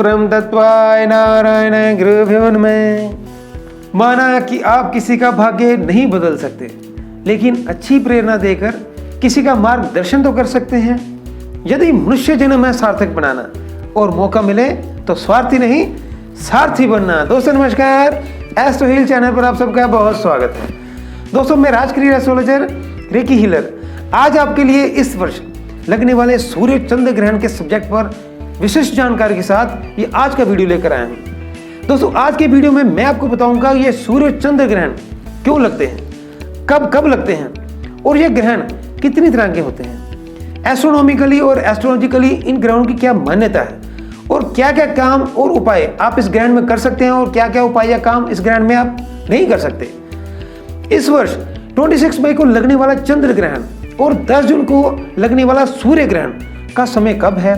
ब्रह्म तत्वाय नारायण गुरुभ्यो नमः। माना कि आप किसी का भाग्य नहीं बदल सकते, लेकिन अच्छी प्रेरणा देकर किसी का मार्गदर्शन तो कर सकते हैं। यदि मनुष्य जन्म है सार्थक बनाना और मौका मिले तो स्वार्थी नहीं सारथी बनना। दोस्तों नमस्कार, एस्ट्रो हील चैनल पर आप सबका बहुत स्वागत है। दोस्तों मैं राजक्रिय एस्ट्रोलॉजर रेकी हीलर आज आपके लिए इस वर्ष लगने वाले सूर्य चंद्र ग्रहण के सब्जेक्ट पर विशिष्ट जानकारी के साथ ये आज का वीडियो लेकर आया हूँ। दोस्तों आज के वीडियो में मैं आपको बताऊंगा ये सूर्य चंद्र ग्रहण क्यों लगते हैं, कब कब लगते हैं और ये ग्रहण कितनी तरह के होते हैं, एस्ट्रोनॉमिकली और एस्ट्रोलॉजिकली इन ग्रहणों की क्या मान्यता है और क्या क्या काम और उपाय आप इस ग्रहण में कर सकते हैं और क्या क्या उपाय या काम इस ग्रहण में आप नहीं कर सकते। इस वर्ष 26 मई को लगने वाला चंद्र ग्रहण और 10 जून को लगने वाला सूर्य ग्रहण का समय कब है,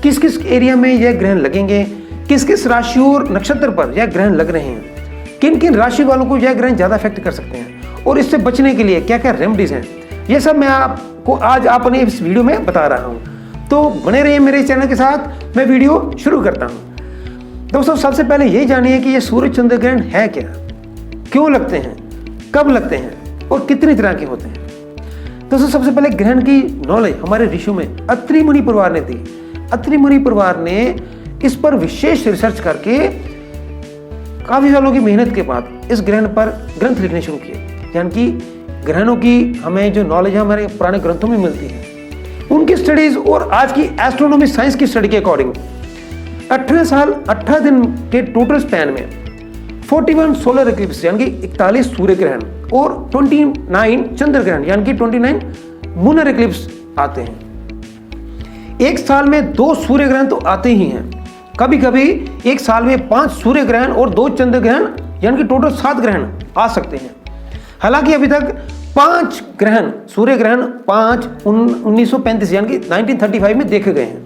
किस किस एरिया में यह ग्रहण लगेंगे, किस किस राशि और नक्षत्र पर यह ग्रहण लग रहे हैं, किन किन राशि वालों को यह ग्रहण ज़्यादा अफेक्ट कर सकते हैं और इससे बचने के लिए क्या क्या रेमेडीज हैं, ये सब मैं आपको आज अपने इस वीडियो में बता रहा हूँ। तो बने रहिए मेरे चैनल के साथ, मैं वीडियो शुरू करता हूँ। दोस्तों सबसे पहले यही जानिए कि यह सूर्य चंद्र ग्रहण है क्या, क्यों लगते हैं, कब लगते हैं और कितनी तरह के होते हैं। दोस्तों सबसे पहले ग्रहण की नॉलेज हमारे ऋषियों में अत्रि मुनि परिवार ने दी। अत्रि मुनि परिवार ने इस पर विशेष रिसर्च करके काफी सालों की मेहनत के बाद इस ग्रहण पर ग्रंथ लिखने शुरू किए। यानी कि ग्रहणों की हमें जो नॉलेज है हमारे पुराने ग्रंथों में मिलती है, उनकी स्टडीज और आज की एस्ट्रोनॉमी साइंस की स्टडी के अकॉर्डिंग 18 साल 18 दिन के टोटल स्पैन में 41 सोलर इक्लिप्स यानी कि 41 सूर्य ग्रहण और 29 चंद्र ग्रहण यानी कि 29 लूनर इक्लिप्स आते हैं। एक साल में 2 सूर्य ग्रहण तो आते ही हैं, कभी कभी एक साल में 5 सूर्य ग्रहण और 2 चंद्र ग्रहण यानी कि टोटल 7 ग्रहण आ सकते हैं। हालांकि अभी तक 5 ग्रहण सूर्य ग्रहण 1935 यानी कि 1935 में देखे गए हैं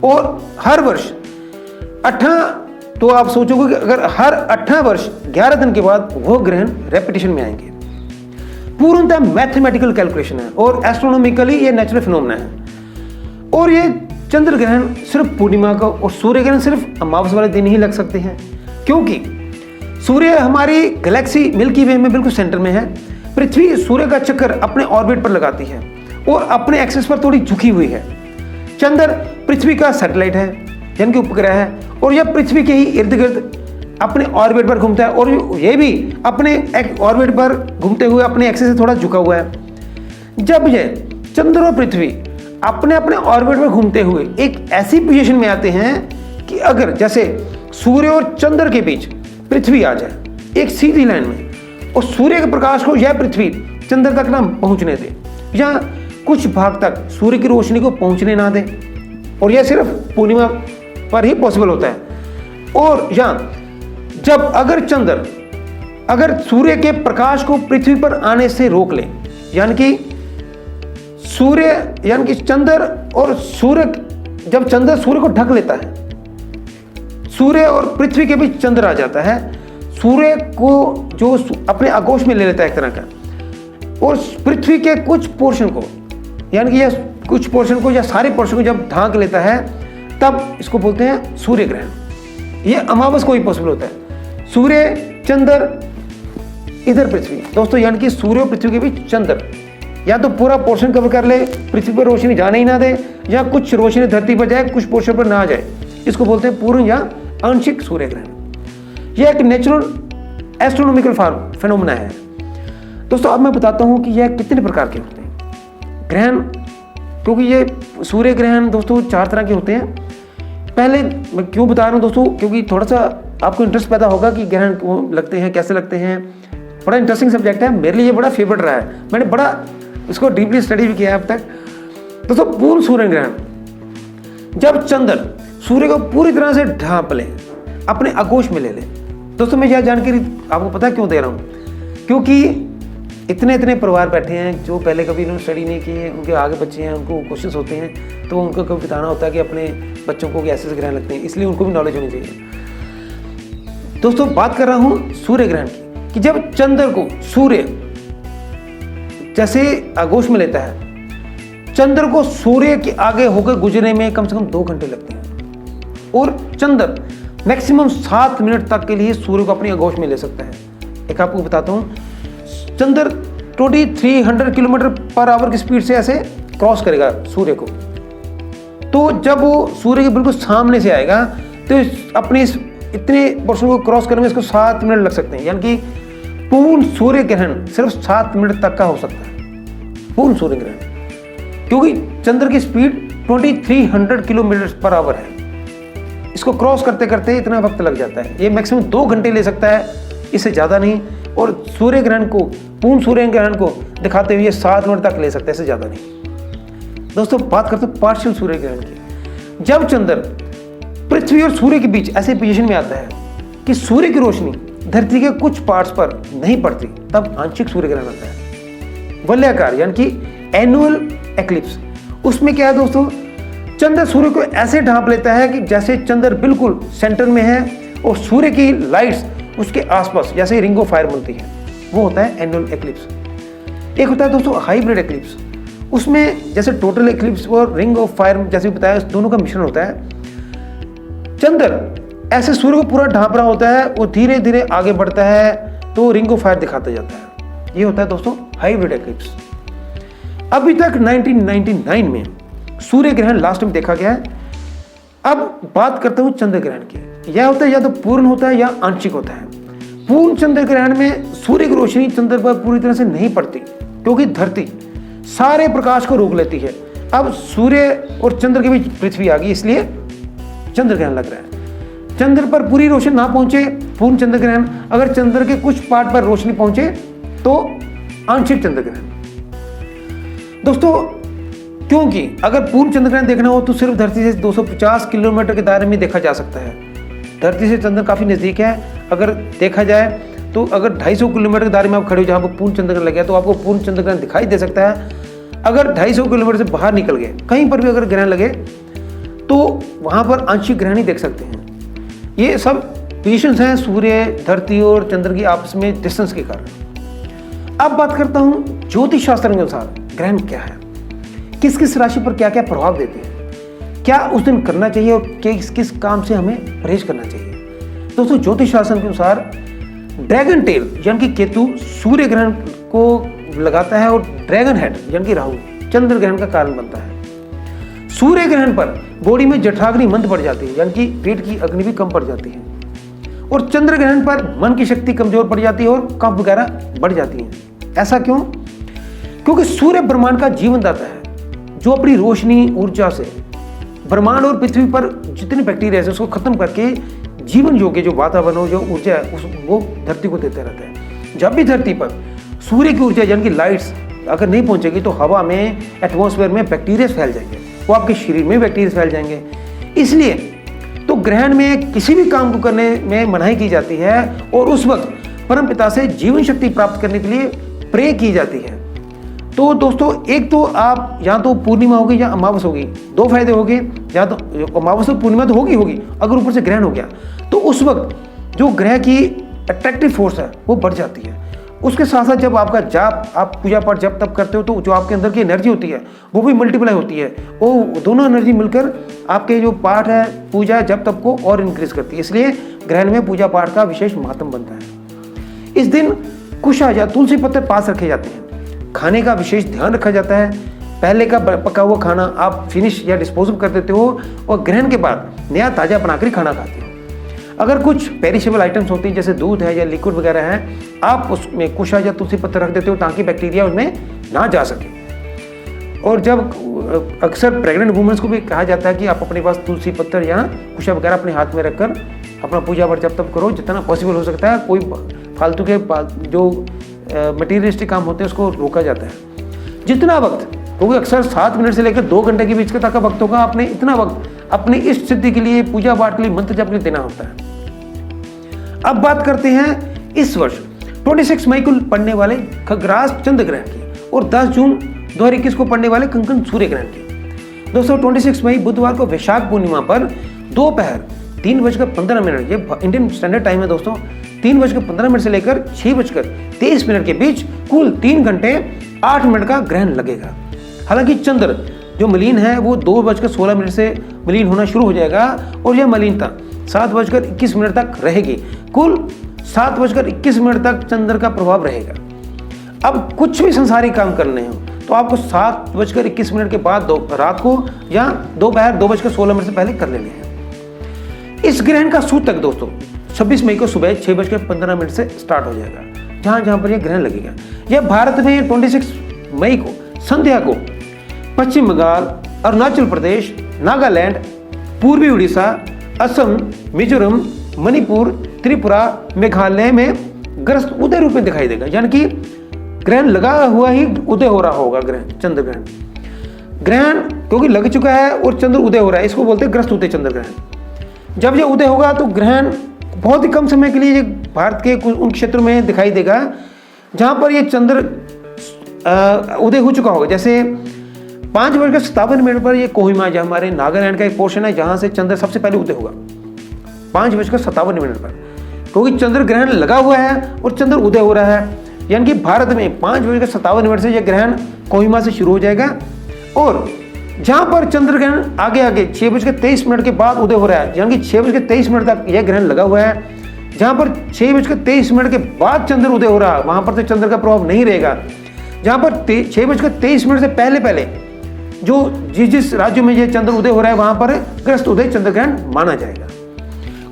और हर वर्ष 18, तो आप सोचोगे कि अगर हर 18 वर्ष 11 दिन के बाद वो ग्रहण रेपिटेशन में आएंगे। पूर्णतः मैथमेटिकल कैलकुलेशन है और एस्ट्रोनॉमिकली ये नेचुरल फिनोमेना है। और ये चंद्र ग्रहण सिर्फ पूर्णिमा को और सूर्य ग्रहण सिर्फ अमावस्या वाले दिन ही लग सकते हैं, क्योंकि सूर्य हमारी गैलेक्सी मिल्की वे में बिल्कुल सेंटर में है। पृथ्वी सूर्य का चक्कर अपने ऑर्बिट पर लगाती है और अपने एक्सिस पर थोड़ी झुकी हुई है। चंद्र पृथ्वी का सैटेलाइट है यानी कि उपग्रह है और यह पृथ्वी के ही इर्द गिर्द अपने ऑर्बिट पर घूमता है और यह भी अपने ऑर्बिट पर घूमते हुए अपने एक्सिस से थोड़ा झुका हुआ है। जब यह चंद्र और पृथ्वी अपने अपने ऑर्बिट पर घूमते हुए एक ऐसी पोजीशन में आते हैं कि अगर जैसे सूर्य और चंद्र के बीच पृथ्वी आ जाए एक सीधी लाइन में और सूर्य के प्रकाश को यह पृथ्वी चंद्र तक ना पहुंचने दे या कुछ भाग तक सूर्य की रोशनी को पहुंचने ना दे, और यह सिर्फ पूर्णिमा पर ही पॉसिबल होता है। और यहाँ जब अगर सूर्य के प्रकाश को पृथ्वी पर आने से रोक ले, यानी कि चंद्र और सूर्य, जब चंद्र सूर्य को ढक लेता है, सूर्य और पृथ्वी के बीच चंद्र आ जाता है, सूर्य को जो अपने आगोश में ले लेता है एक तरह का, और पृथ्वी के कुछ पोर्शन को यानी कि यह कुछ पोर्शन को या सारे पोर्शन को जब ढांक लेता है, तब इसको बोलते हैं सूर्य ग्रहण। यह अमावस्या को ही पॉसिबल होता है। सूर्य चंद्र इधर पृथ्वी, दोस्तों यानी कि सूर्य और पृथ्वी के बीच चंद्र या तो पूरा पोर्शन कवर कर ले, पृथ्वी पर रोशनी जाने ही ना दे, या कुछ रोशनी धरती पर जाए कुछ पोर्शन पर ना आ जाए, इसको बोलते हैं पूर्ण या आंशिक सूर्य ग्रहण। यह एक नेचुरल एस्ट्रोनॉमिकल फिनोमेना है। दोस्तों अब मैं बताता हूँ कि यह कितने प्रकार के होते हैं ग्रहण, क्योंकि ये सूर्य ग्रहण दोस्तों 4 तरह के होते हैं। पहले मैं क्यों बता रहा हूँ दोस्तों, क्योंकि थोड़ा सा आपको इंटरेस्ट पैदा होगा कि ग्रहण क्यों लगते हैं, कैसे लगते हैं। बड़ा इंटरेस्टिंग सब्जेक्ट है, मेरे लिए ये बड़ा फेवरेट रहा है, मैंने बड़ा इसको डीपली स्टडी भी किया है अब तक। दोस्तों पूर्ण सूर्य ग्रहण, जब चंद्र सूर्य को पूरी तरह से ढांप ले, अपने आगोश में ले ले। दोस्तों मैं यह जानकारी आपको पता क्यों दे रहा हूँ, क्योंकि इतने परिवार बैठे हैं जो पहले कभी इन्होंने स्टडी नहीं की है, उनके आगे बच्चे हैं, उनको क्वेश्चंस होते हैं, तो उनको कभी बताना होता है कि अपने बच्चों को ऐसे ग्रहण लगते हैं, इसलिए उनको भी नॉलेज होनी चाहिए। दोस्तों बात कर रहा हूँ सूर्य ग्रहण की, कि जब चंद्र को सूर्य जैसे आगोश में लेता है, चंद्र को सूर्य के आगे होकर गुजरने में कम से कम 2 घंटे लगते हैं और चंद्र मैक्सिमम 7 मिनट तक के लिए सूर्य को अपनी आगोश में ले सकता है। एक आपको बताता हूँ, चंद्र 2300 किलोमीटर पर आवर की स्पीड से ऐसे क्रॉस करेगा सूर्य को। तो जब वो सूर्य के बिल्कुल सामने से आएगा तो अपने इतने पोर्शन को क्रॉस करने में इसको 7 मिनट लग सकते हैं, यानी कि पूर्ण सूर्य ग्रहण सिर्फ 7 मिनट तक का हो सकता है, पूर्ण सूर्य ग्रहण, क्योंकि चंद्र की स्पीड 2300 किलोमीटर पर आवर है। इसको क्रॉस करते करते इतना वक्त लग जाता है। ये मैक्सिमम 2 घंटे ले सकता है, इससे ज़्यादा नहीं। और सूर्य ग्रहण को, पूर्ण सूर्य ग्रहण को दिखाते हुए 7 मिनट तक ले सकता है, इससे ज़्यादा नहीं। दोस्तों बात करते हैं पार्शियल सूर्य ग्रहण की। जब चंद्र पृथ्वी और सूर्य के बीच ऐसे पोजीशन में आता है कि सूर्य की रोशनी धरती के कुछ पार्ट्स पर नहीं पड़ती, तब आंशिक सूर्य ग्रहण आता है। वलयाकार यानी कि एनुअल एक्लिप्स, उसमें क्या है दोस्तों, चंद्र सूर्य को ऐसे ढांप लेता है कि जैसे चंद्र बिल्कुल सेंटर में है और सूर्य की लाइट्स उसके आसपास जैसे रिंग ऑफ फायर बनती है, वो होता है एनुअल एक्लिप्स। एक होता है दोस्तों हाइब्रिड एक्लिप्स, उसमें जैसे टोटल एक्लिप्स और रिंग ऑफ फायर जैसे बताया, दोनों का मिश्रण होता है। चंद्र ऐसे सूर्य को पूरा ढांप रहा होता है, वो धीरे धीरे आगे बढ़ता है तो रिंग ऑफ फायर दिखाता जाता है। ये होता है दोस्तों हाइब्रिड एक्लिप्स। अभी तक 1999 में सूर्य ग्रहण लास्ट में देखा गया है। अब बात करते हूँ चंद्र ग्रहण की। यह होता है या तो पूर्ण होता है या आंशिक होता है। पूर्ण चंद्र ग्रहण में सूर्य की रोशनी चंद्र पर पूरी तरह से नहीं पड़ती, क्योंकि धरती सारे प्रकाश को रोक लेती है। अब सूर्य और चंद्र के बीच पृथ्वी आ गई, इसलिए चंद्र ग्रहण लग रहा है। चंद्र पर पूरी रोशनी ना पहुंचे पूर्ण चंद्र ग्रहण, अगर चंद्र के कुछ पार्ट पर रोशनी पहुंचे तो आंशिक चंद्र ग्रहण। दोस्तों क्योंकि अगर पूर्ण चंद्र ग्रहण देखना हो तो सिर्फ धरती से 250 किलोमीटर के दायरे में देखा जा सकता है। धरती से चंद्र काफी नजदीक है, अगर देखा जाए तो अगर 250 किलोमीटर के दायरे में आप खड़े हो जहाँ पर पूर्ण चंद्र ग्रहण लगे तो आपको पूर्ण चंद्र ग्रहण दिखाई दे सकता है। अगर 250 किलोमीटर से बाहर निकल गए, कहीं पर भी अगर ग्रहण लगे तो वहां पर आंशिक ग्रहण ही देख सकते हैं। ये सब पोजिशंस हैं सूर्य, धरती और चंद्र की आपस में डिस्टेंस के कारण। अब बात करता हूं ज्योतिष शास्त्र के अनुसार ग्रहण क्या है, किस किस राशि पर क्या क्या प्रभाव देते हैं, क्या उस दिन करना चाहिए और किस किस काम से हमें परहेज करना चाहिए। दोस्तों ज्योतिष शास्त्र के अनुसार ड्रैगन टेल यानी कि केतु सूर्य ग्रहण को लगाता है और ड्रैगन हेड यानी कि राहु चंद्र ग्रहण का कारण बनता है। सूर्य ग्रहण पर बॉडी में जठराग्नि मंद पड़ जाती है, यानी कि पेट की अग्नि भी कम पड़ जाती है। और चंद्र ग्रहण पर मन की शक्ति कमजोर पड़ जाती है और कफ वगैरह बढ़ जाती है। ऐसा क्यों? क्योंकि सूर्य ब्रह्मांड का जीवन दाता है, जो अपनी रोशनी ऊर्जा से ब्रह्मांड और पृथ्वी पर जितने बैक्टीरिया है उसको खत्म करके जीवन योग्य जो वातावरण हो, जो ऊर्जा है वो धरती को देता रहता है। जब भी धरती पर सूर्य की ऊर्जा यानी कि लाइट्स अगर नहीं पहुंचेगी तो हवा में, एटमॉस्फेयर में बैक्टीरिया फैल जाएंगे, वो आपके शरीर में बैक्टीरिया फैल जाएंगे। इसलिए तो ग्रहण में किसी भी काम को करने में मनाही की जाती है और उस वक्त परमपिता से जीवन शक्ति प्राप्त करने के लिए प्रे की जाती है। तो दोस्तों एक तो आप या तो पूर्णिमा होगी या अमावस होगी, दो फायदे हो गए। या तो अमावस और पूर्णिमा तो होगी, अगर ऊपर से ग्रहण हो गया तो उस वक्त जो ग्रह की अट्रैक्टिव फोर्स है वो बढ़ जाती है। उसके साथ साथ जब आपका जाप, आप पूजा पाठ जब तब करते हो तो जो आपके अंदर की एनर्जी होती है वो भी मल्टीप्लाई होती है। वो दोनों एनर्जी मिलकर आपके जो पाठ है, पूजा जब तब को और इंक्रीज करती है। इसलिए ग्रहण में पूजा पाठ का विशेष महत्व बनता है। इस दिन कुशा या तुलसी पत्ते पास रखे जाते हैं। खाने का विशेष ध्यान रखा जाता है। पहले का पका हुआ खाना आप फिनिश या डिस्पोजल कर देते हो और ग्रहण के बाद नया ताजा बनाकर खाना खाते हो। अगर कुछ पेरिशेबल आइटम्स होती हैं जैसे दूध है या लिक्विड वगैरह है, आप उसमें कुशा या तुलसी पत्तर रख देते हो ताकि बैक्टीरिया उसमें ना जा सके। और जब अक्सर प्रेग्नेंट वुमेन्स को भी कहा जाता है कि आप अपने पास तुलसी पत्तर या कुशा वगैरह अपने हाथ में रखकर अपना पूजा पाठ जब तब करो, जितना पॉसिबल हो सकता है। कोई फालतू के जो मटीरियलिस्टिक काम होते हैं उसको रोका जाता है। जितना वक्त, क्योंकि अक्सर 7 मिनट से लेकर 2 घंटे के बीच का तक का वक्त होगा, आपने इतना वक्त अपनी इष्ट सिद्धि के लिए, पूजा पाठ के लिए, मंत्र जप के लिए देना होता है। अब बात करते हैं इस वर्ष 26 मई को पड़ने वाले खग्रास चंद्र ग्रहण की और 10 जून 2021 को पड़ने वाले कंकण सूर्य ग्रहण की। दोस्तों 26 मई बुधवार को वैशाख पूर्णिमा पर दोपहर 3:15, ये इंडियन स्टैंडर्ड टाइम है दोस्तों, 3:15 से लेकर 6:23 के बीच कुल 3 घंटे 8 मिनट का ग्रहण लगेगा। हालांकि चंद्र जो मलिन है वो 2:16 से मलिन होना शुरू हो जाएगा और यह मलिनता 7:21 तक रहेगी। कुल 7:21 तक चंद्र का प्रभाव रहेगा। अब कुछ भी संसारिक काम करने हो तो आपको 7:21 के बाद रात को या दोपहर 2:16 से पहले कर लेने हैं। इस ग्रहण का सूतक दोस्तों 26 मई को सुबह 6:15 से स्टार्ट हो जाएगा, जहां जहां पर यह ग्रहण लगेगा। यह भारत में 26 मई को संध्या को पश्चिम बंगाल, अरुणाचल प्रदेश, नागालैंड, पूर्वी उड़ीसा, असम, मिजोरम, मणिपुर, त्रिपुरा, मेघालय में ग्रस्त उदय रूप में दिखाई देगा। यानी कि ग्रहण लगा हुआ ही उदय हो रहा होगा। ग्रहण चंद्र ग्रहण क्योंकि लग चुका है और चंद्र उदय हो रहा है, इसको बोलते हैं ग्रस्त उदय चंद्र ग्रहण। जब यह उदय होगा तो ग्रहण बहुत ही कम समय के लिए भारत के कुछ उन क्षेत्रों में दिखाई देगा जहां पर यह चंद्र उदय हो चुका होगा। जैसे 5:57 पर यह कोहिमा, जो हमारे नागालैंड का एक पोर्शन है, जहां से चंद्र सबसे पहले उदय होगा 5:57 पर, क्योंकि चंद्र ग्रहण लगा हुआ है और चंद्र उदय हो रहा है। यानी कि भारत में 5:57 से यह ग्रहण कोहिमा से शुरू हो जाएगा और जहां पर चंद्र ग्रहण आगे 6:23 के बाद उदय हो रहा है, यानी कि 6:23 तक यह ग्रहण लगा हुआ है। जहां पर 6:23 के बाद चंद्र उदय हो रहा है वहां पर तो चंद्र का प्रभाव नहीं रहेगा। जहां पर 6:23 से पहले जो जिस राज्यों में यह चंद्र उदय हो रहा है वहां पर ग्रस्त उदय चंद्र ग्रहण माना जाएगा।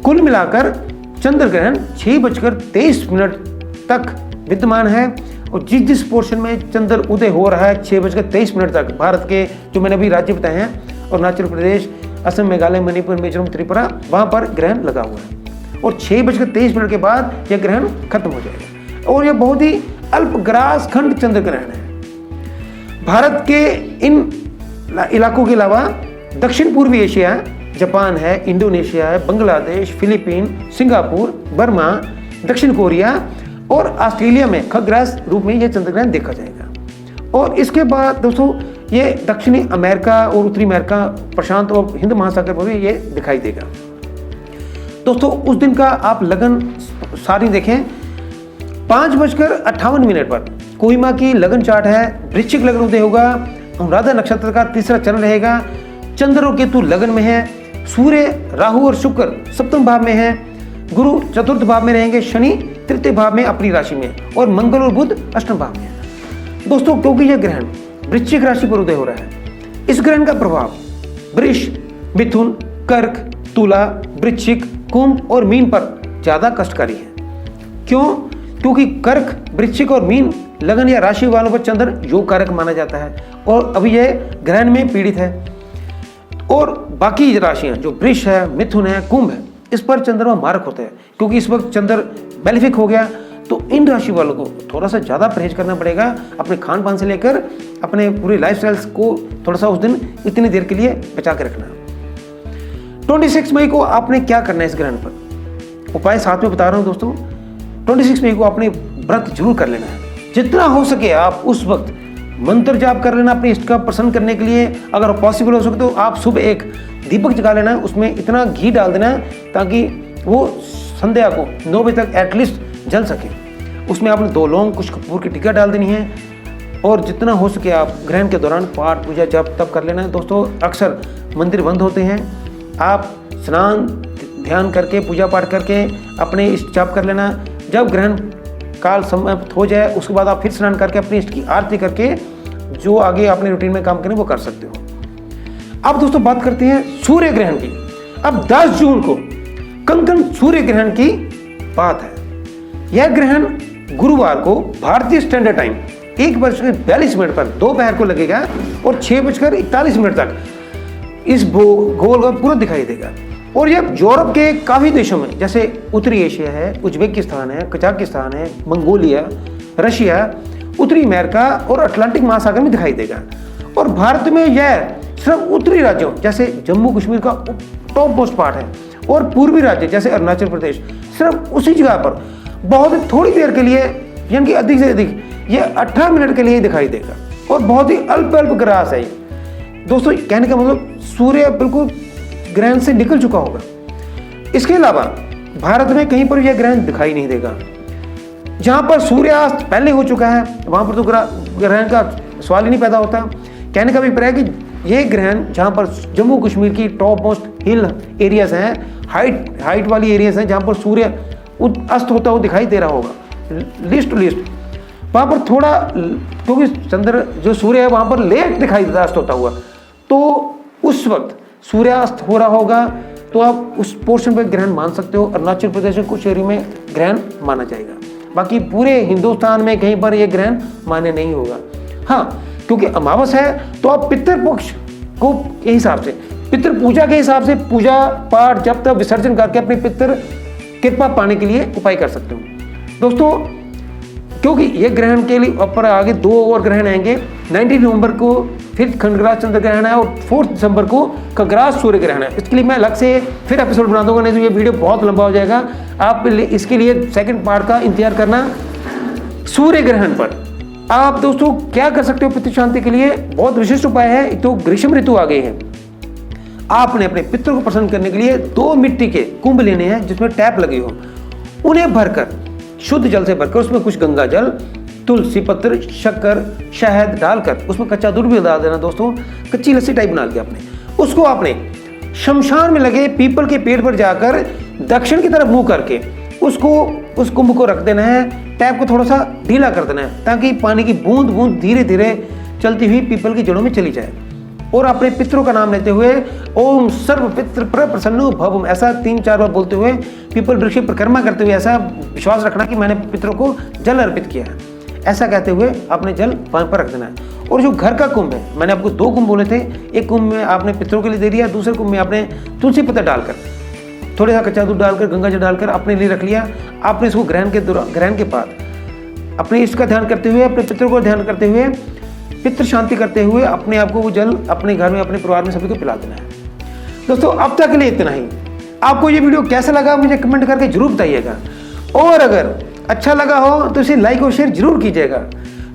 कुल मिलाकर चंद्र ग्रहण 6:23 तक विद्यमान है और जिस पोर्शन में चंद्र उदय हो रहा है 6:23 तक, भारत के जो मैंने अभी राज्य बताए हैं अरुणाचल प्रदेश, असम, मेघालय, मणिपुर, मिजोरम, त्रिपुरा, वहां पर ग्रहण लगा हुआ है और 6:23 के बाद यह ग्रहण खत्म हो जाएगा और यह बहुत ही अल्पग्रास खंड चंद्र ग्रहण है। भारत के इन इलाकों के अलावा दक्षिण पूर्वी एशिया, जापान है, इंडोनेशिया है, बांग्लादेश, फिलीपीन, सिंगापुर, बर्मा, दक्षिण कोरिया और ऑस्ट्रेलिया में खग्रास रूप में यह चंद्र ग्रहण देखा जाएगा। और इसके बाद दोस्तों ये दक्षिणी अमेरिका और उत्तरी अमेरिका, प्रशांत और हिंद महासागर पर भी ये दिखाई देगा। दोस्तों उस दिन का आप लगन सारी देखें, 5:58 पर कोहिमा की लगन चार्ट है। वृश्चिक लगन उदय होगा, अनुराधा नक्षत्र का तीसरा चरण रहेगा। चंद्र और केतु लगन में है, सूर्य, राहु और शुक्र सप्तम भाव में है, गुरु चतुर्थ भाव में रहेंगे, शनि तृतीय भाव में अपनी राशि में और मंगल और बुध अष्टम भाव में है। दोस्तों क्योंकि यह ग्रहण वृश्चिक राशि पर उदय हो रहा है, इस ग्रहण का प्रभाव वृष, मिथुन, कर्क, तुला, वृश्चिक, कुंभ और मीन पर ज्यादा कष्टकारी है। क्यों? क्योंकि कर्क, वृश्चिक और मीन लगन या राशि वालों पर चंद्र योग कारक माना जाता है और अभी यह ग्रहण में पीड़ित है। और बाकी राशियां जो वृष है, मिथुन है, कुंभ है, इस पर चंद्रमा मारक होता है। क्योंकि इस वक्त चंद्र बेनिफिक हो गया तो इन राशि वालों को थोड़ा सा ज़्यादा परहेज करना पड़ेगा, अपने खान पान से लेकर अपने पूरे लाइफस्टाइल्स को थोड़ा सा उस दिन इतनी देर के लिए बचा के रखना। 26 मई को आपने क्या करना है इस ग्रहण पर, उपाय साथ में बता रहा हूँ दोस्तों। 26 मई को आपने व्रत जरूर कर लेना है, जितना हो सके आप उस वक्त मंत्र जाप कर लेना अपने इष्ट का प्रसन्न करने के लिए। अगर पॉसिबल हो सके तो आप सुबह एक दीपक जगा लेना, उसमें इतना घी डाल देना ताकि वो संध्या को 9 बजे तक एटलीस्ट जल सके। उसमें आपने 2 लौंग, कुछ कपूर की टिक्का डाल देनी है और जितना हो सके आप ग्रहण के दौरान पाठ पूजा जप तब कर लेना है। दोस्तों अक्सर मंदिर बंद होते हैं, आप स्नान ध्यान करके पूजा पाठ करके अपने इष्ट जाप कर लेना। जब ग्रहण काल समाप्त हो जाए उसके बाद आप फिर स्नान करके अपने इष्ट की आरती करके जो आगे अपने रूटीन में काम करें वो कर सकते हो। अब दोस्तों बात करते हैं सूर्य ग्रहण की। अब 10 जून को कंकण सूर्य ग्रहण की बात है। यह ग्रहण गुरुवार को भारतीय स्टैंडर्ड टाइम 1:42 पर दोपहर को लगेगा और 6:41 तक इस गोल का पूरा दिखाई देगा। और यह यूरोप के काफी देशों में जैसे उत्तरी एशिया है, उज्बेकिस्तान है, कजाकिस्तान है, मंगोलिया, रशिया, उत्तरी अमेरिका और अटलांटिक महासागर में दिखाई देगा। और भारत में यह सिर्फ उत्तरी राज्यों जैसे जम्मू कश्मीर का टॉप मोस्ट पार्ट है और पूर्वी राज्य जैसे अरुणाचल प्रदेश सिर्फ उसी जगह पर बहुत थोड़ी देर के लिए, यानी कि अधिक से अधिक यह 18 मिनट के लिए दिखाई देगा और बहुत ही अल्प ग्रास है ये। दोस्तों कहने का मतलब सूर्य बिल्कुल ग्रहण से निकल चुका होगा। इसके अलावा भारत में कहीं पर यह ग्रहण दिखाई नहीं देगा। जहां पर सूर्यास्त पहले हो चुका है वहां पर तो ग्रहण का सवाल ही नहीं पैदा होता। कहने का अभिप्राय है कि ये ग्रहण जहाँ पर जम्मू कश्मीर की टॉप मोस्ट हिल एरियाज हैं, हाइट वाली एरियाज हैं, जहाँ पर सूर्य अस्त होता हुआ दिखाई दे रहा होगा, लिस्ट टू लिस्ट वहाँ पर थोड़ा, क्योंकि चंद्र जो सूर्य है वहाँ पर लेट दिखाई देता है अस्त होता हुआ, तो उस वक्त सूर्यास्त हो रहा होगा, तो आप उस पोर्शन पर ग्रहण मान सकते हो। अरुणाचल प्रदेश में कुछ एरिया में ग्रहण माना जाएगा, बाकी पूरे हिंदुस्तान में कहीं पर यह ग्रहण मान्य नहीं होगा। हाँ, क्योंकि अमावस है तो आप पितृपक्ष को के हिसाब से, पितृ पूजा के हिसाब से पूजा पाठ जब तक विसर्जन करके अपनी पितृ कृपा पाने के लिए उपाय कर सकते हो दोस्तों। क्योंकि ये ग्रहण के लिए ऊपर आगे 2 और ग्रहण आएंगे, 19 नवंबर को फिर खंडग्रास चंद्र ग्रहण है और 4 दिसंबर को खग्रास सूर्य ग्रहण है। इसके लिए मैं अलग से फिर एपिसोड बना दूंगा, नहीं तो ये वीडियो बहुत लंबा हो जाएगा। आप इसके लिए सेकंड पार्ट का इंतजार करना। सूर्य ग्रहण पर आप दोस्तों क्या कर सकते हो पितृ शांति के लिए? बहुत विशिष्ट उपाय है। एक तो ग्रीष्म ऋतु आ गई है, आपने अपने पितृ को प्रसन्न करने के लिए 2 मिट्टी के कुंभ लेने हैं जिसमें टैप लगी हो, उन्हें भरकर शुद्ध जल से भरकर उसमें कुछ गंगा जल, तुलसी पत्र, शक्कर, शहद डालकर उसमें कच्चा दूध भी डाल देना दोस्तों, कच्ची लस्सी टाइप बना लिया आपने। उसको आपने शमशान में लगे पीपल के पेड़ पर जाकर दक्षिण की तरफ मुंह करके उसको उस कुंभ को रख देना है, टैप को थोड़ा सा ढीला कर देना है ताकि पानी की बूंद बूंद धीरे धीरे चलती हुई पीपल की जड़ों में चली जाए। और अपने पितरों का नाम लेते हुए ओम सर्व पितृ प्रसन्नो भवम ऐसा 3-4 बार बोलते हुए पीपल वृक्ष की परिक्रमा करते हुए ऐसा विश्वास रखना कि मैंने पितरों को जल अर्पित किया है, ऐसा कहते हुए आपने जल वहां पर रख देना है। और जो घर का कुंभ है, मैंने आपको 2 कुंभ बोले थे, एक कुंभ में आपने पितरों के लिए दे दिया, दूसरे कुंभ में आपने तुलसी पत्ता डालकर थोड़ा सा कच्चा दूध डालकर गंगा जल डालकर अपने लिए रख लिया। आपने इसको ग्रहण के बाद अपने इसका ध्यान करते हुए, अपने पितरों को ध्यान करते हुए, पितृ शांति करते हुए अपने आप को वो जल अपने घर में अपने परिवार में सभी को पिला देना है। दोस्तों अब तक के लिए इतना ही। आपको ये वीडियो कैसा लगा मुझे कमेंट करके जरूर बताइएगा, और अगर अच्छा लगा हो तो इसे लाइक और शेयर जरूर कीजिएगा।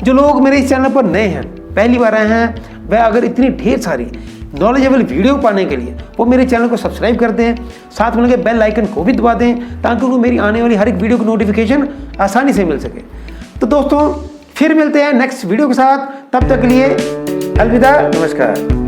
जो लोग मेरे इस चैनल पर नए हैं, पहली बार आए हैं, वह अगर इतनी ढेर सारी नॉलेजेबल वीडियो पाने के लिए वो मेरे चैनल को सब्सक्राइब कर दें, साथ में लगे बेल आइकन को भी दबा दें ताकि उनको मेरी आने वाली हर एक वीडियो की नोटिफिकेशन आसानी से मिल सके। तो दोस्तों फिर मिलते हैं नेक्स्ट वीडियो के साथ, तब तक के लिए अलविदा, नमस्कार।